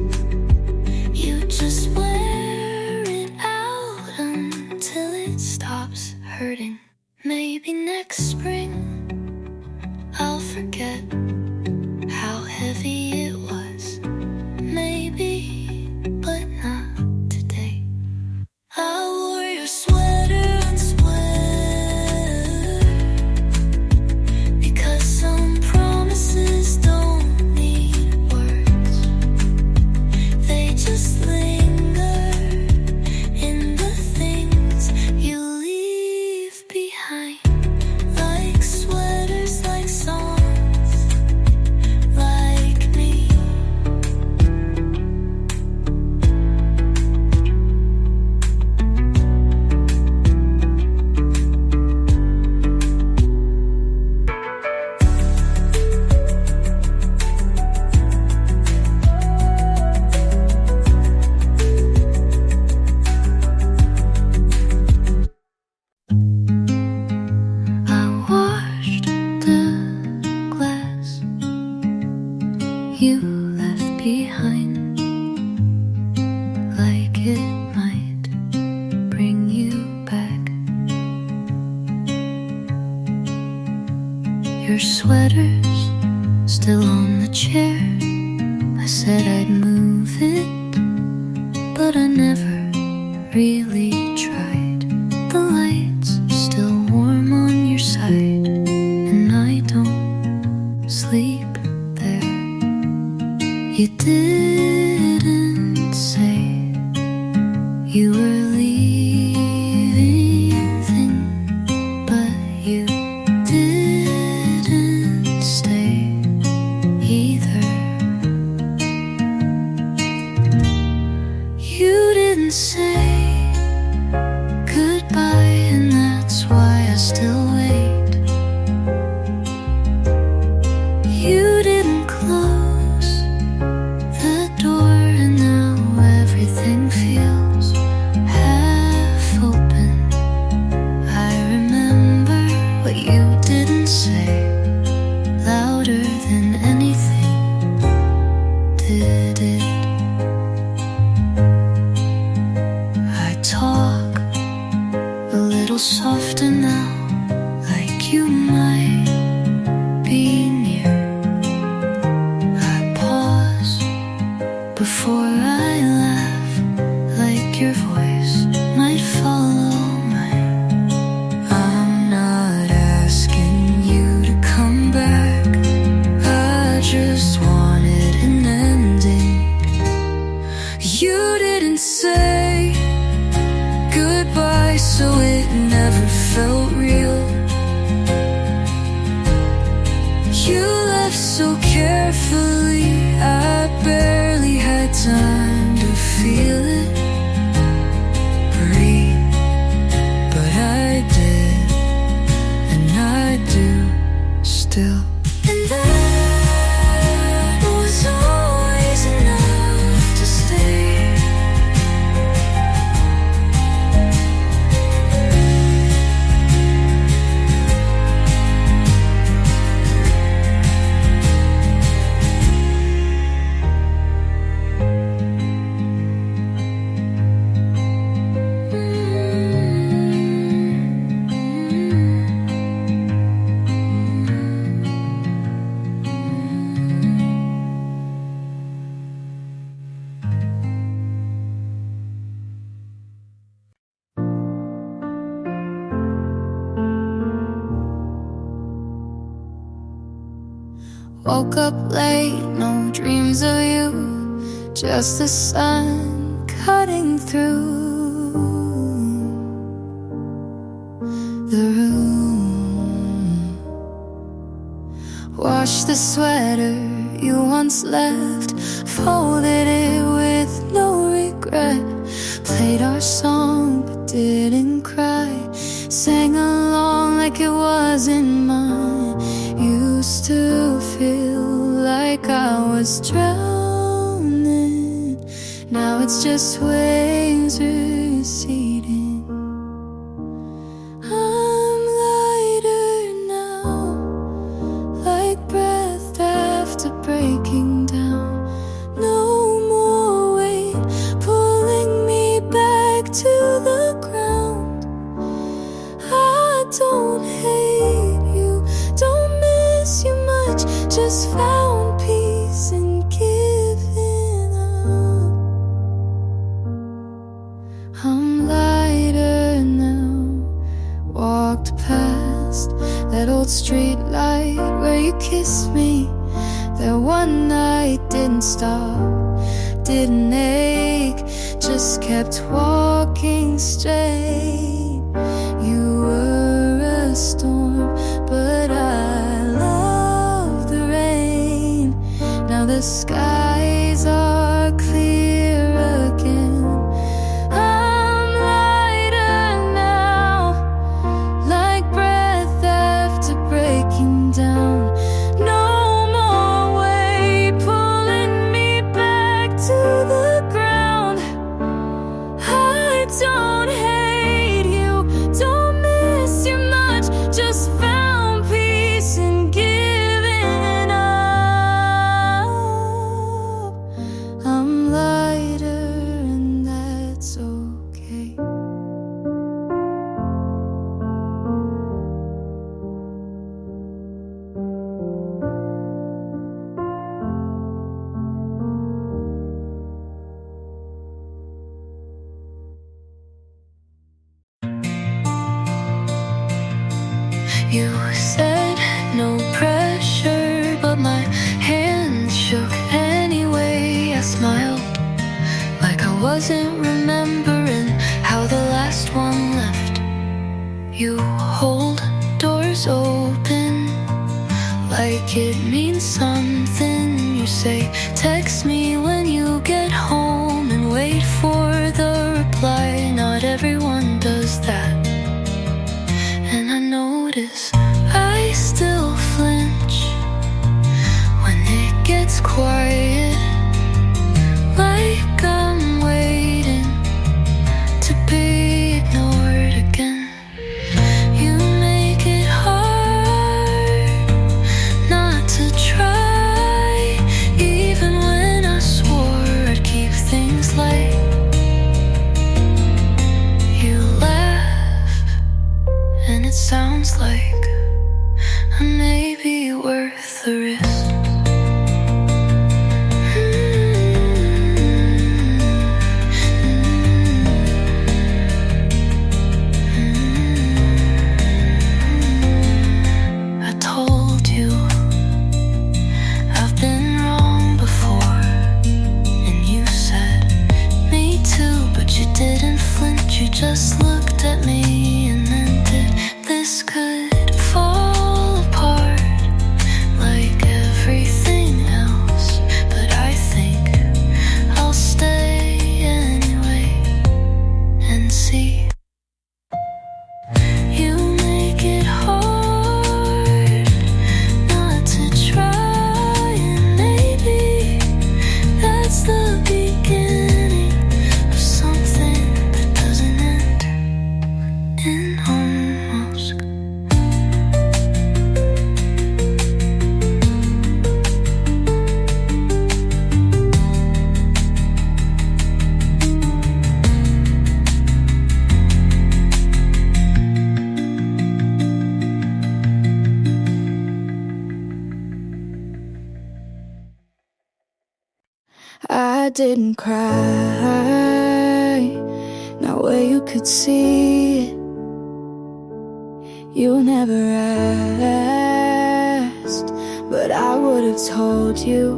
You just wear it out until it stops hurting. Maybe next spring I'll forget how heavy it was. Maybe, but not today. I wore your sweater and swear, because some promises don't need words. They just linger in the things you leave behind. Like sweaters, like songs, like me. I washed the glass you left behind, like it might bring you back. Your sweater's still on the chair. I said I'd move it, but I never really tried. The lights still warm on your side, and I don't sleep there. You didn't say you were leaving, but you didn't stay either. You didn't say goodbye, and that's why I still wait. You didn't close the door, and now every did it. I talk a little softer now, like you might be near. I pause before I laugh, like your voice might follow mine. I'm not asking you to come back, I just wanted an ending. You didn't say goodbye, so it never felt real. You left so carefully, I barely had time to feel it breathe. But I did, and I do still. And that was always enough to stay. Woke up late, no dreams of you, just the sun cutting through the room. Washed the sweater you once left, folded it with no regret. Played our song but didn't cry, sang along like it wasn't mine. Used to feel like I was drowning, now it's just waves receding. I'm lighter now, like breath after breaking down. No more weight pulling me back to the ground. I don't hate you, don't miss you much, just found peace in giving up. I'm lighter now, walked past that old street light where you kissed me. That one night didn't stop, didn't ache, just kept walking straight. You were a storm, but I love the rain. Now the skies are clear again. I'm lighter now, like breath after breaking down. No more weight pulling me back to the ground. I don't hate you, don't miss you much, just found peace in giving up. I'm lighter and that's okay. You said no pressure, but my hands shook anyway. I smiled like I wasn't remembering how the last one left. You hold doors open like it means something. You say, text me when you get home, and wait for the reply. Not everyone does that. And I notice I still flinch when it gets quiet, like I'm waiting to be ignored again. You make it hard not to try, even when I you just looked at me and then this could fall apart like everything else. But I think I'll stay anyway and see. You make it hard not to try, and maybe that's the beginning of something that doesn't end in almost. I didn't cry, not where you could see it. You never asked, but I would have told you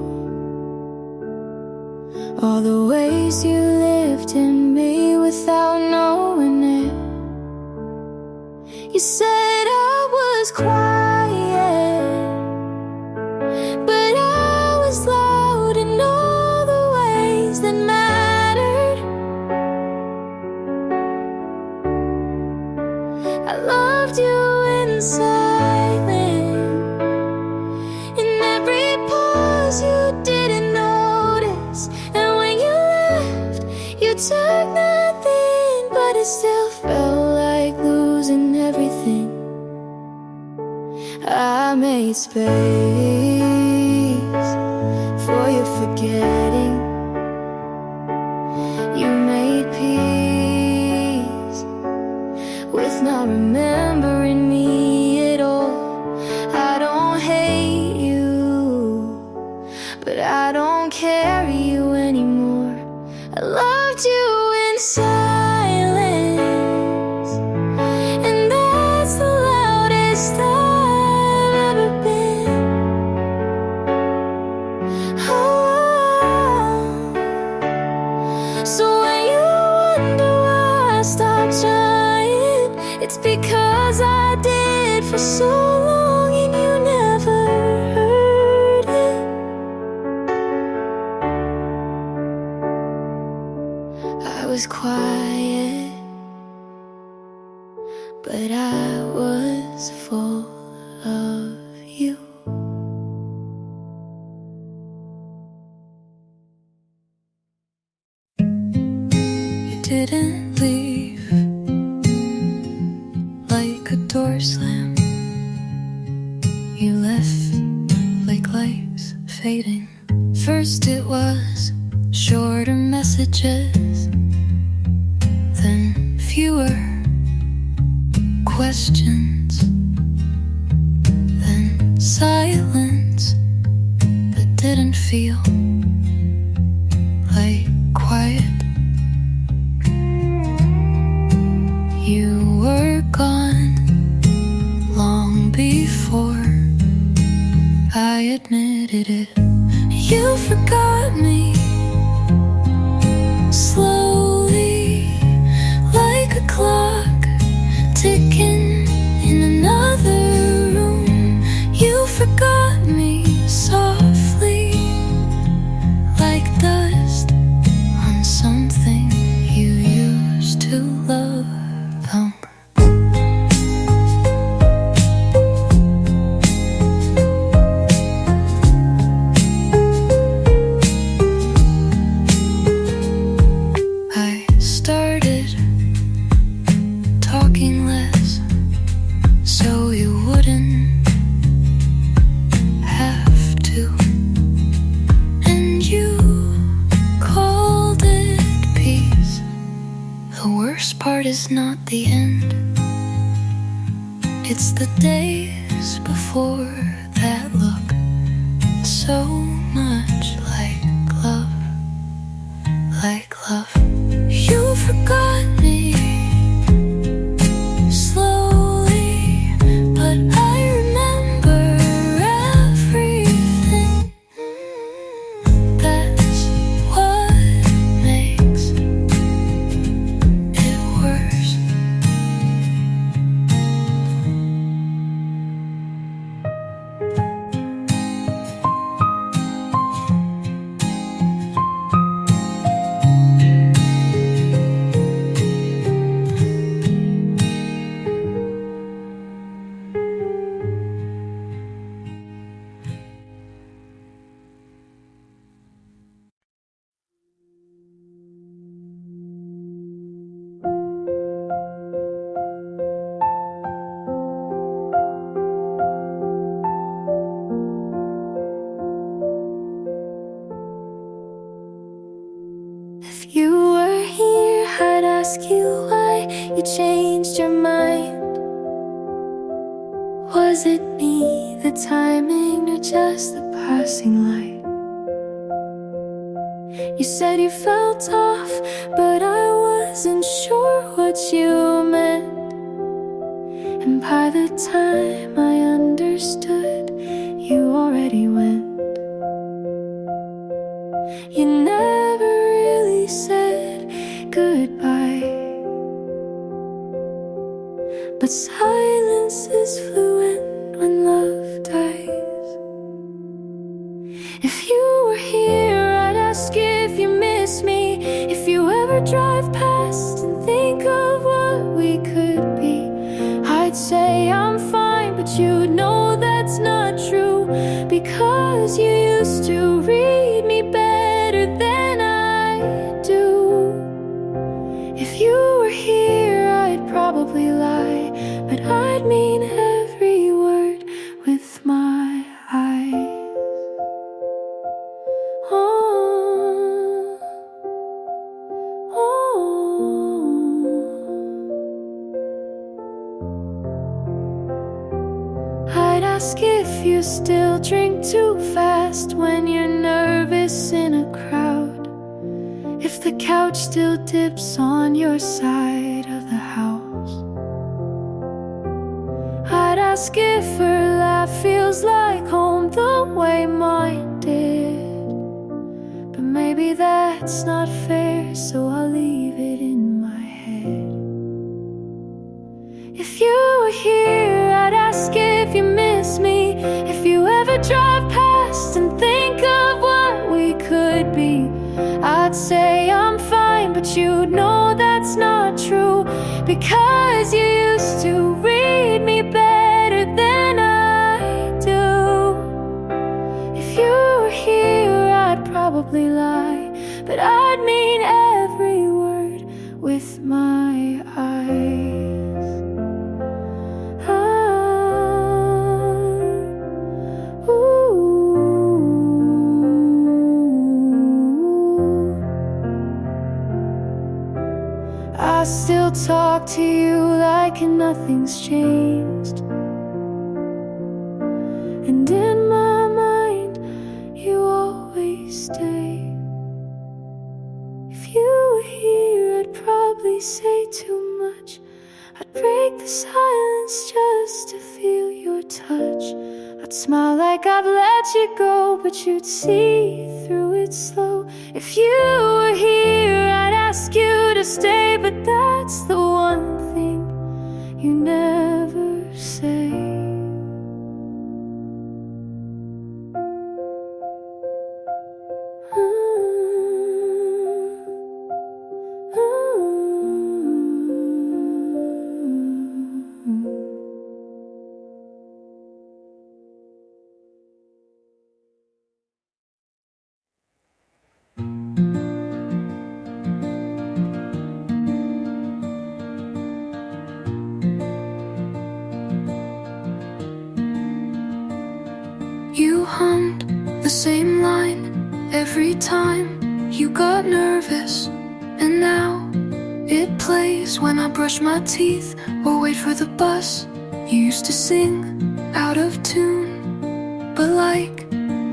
all the ways you lived in me without knowing it. You said I was quiet, but I was loud in all the ways that mattered. I loved you in silence, in every pause you didn't notice. And when you left, you took nothing, but it still felt like losing everything. I made space for your forgetting. You made peace with not remembering me at all. I don't hate you, but I don't carry you anymore. I loved you in silence, and that's the loudest I've ever been. Oh, so when you wonder why I stopped trying, it's because I did for so long and you never heard it. I was quiet, but I was full of you. You didn't leave like a door slam. You left like lights fading. First it was shorter messages, then fewer questions, then silence that didn't feel like quiet. You were gone long before I admitted it. You forgot me slowly, like a clock ticking in another room. You forgot me softly, like dust on something you used to love. I started talking less so you wouldn't have to, and you called it peace. The worst part is not the end, it's the days before that look so much like love, like love. You forgot me slowly, but I remember everything. That's what makes it work. If you were here, I'd ask you why you changed your mind. Was it me, the timing, or just the passing light? You said you felt off, but I wasn't sure what you meant. And by the time I understood, you already went. You never really said goodbye, but silence is fluent when love dies. If you were here, I'd ask if you miss me. If you ever drive past and think of what we could be, I'd say I'm fine, but you'd know that's not true, because you used to read me better than I do. If you were here, I'd probably lie, but I'd mean every word with my eyes. I'd ask if you still drink too fast when you're nervous in a crowd, if the couch still dips on your side of the house. I'd ask if her laugh feels like home the way mine did, but maybe that's not fair, so I'll leave it in my head. If you were here, I'd ask if you miss me. If you ever drive past and think of what we could be, I'd say I'm fine, but you'd know that's not true, because you used to read me better than I do. If you were here, I'd probably lie, but I'd mean every word with my eyes. I still talk to you like nothing's changed, and in my mind you always stay. If you were here, I'd probably say too much. I'd break the silence just to feel your touch. I'd smile like I've let you go, but you'd see through it slow. If you were here, I'd ask you to stay, but that's the one thing you never say. You hummed the same line every time you got nervous, and now it plays when I brush my teeth or wait for the bus. You used to sing out of tune, but like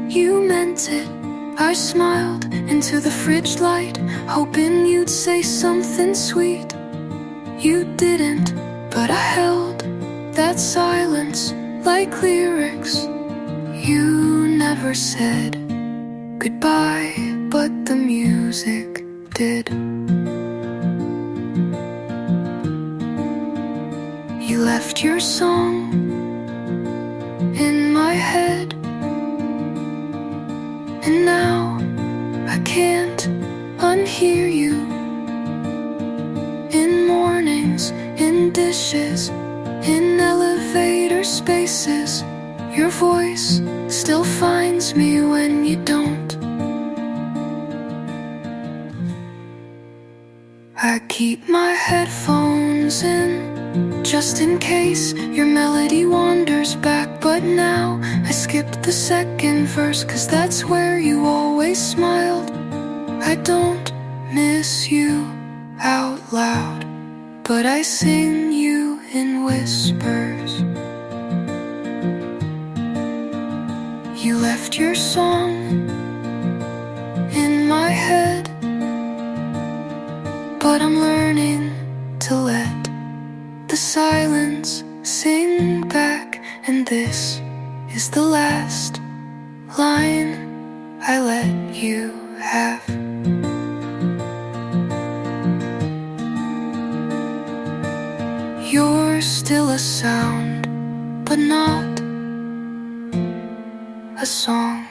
you meant it. I smiled into the fridge light, hoping you'd say something sweet. You didn't, but I held that silence like lyrics. You never said goodbye, but the music did. You left your song in my head, and now I can't unhear you. In mornings, in dishes, in elevator spaces, your voice still finds me when you don't. I keep my headphones in, just in case your melody wanders back. But now I skipped the second verse, 'cause that's where you always smiled. I don't miss you out loud, but I sing you in whispers. You left your song in my head, but I'm learning to let the silence sing back. And this is the last line I let you have. You're still a sound, but not a song.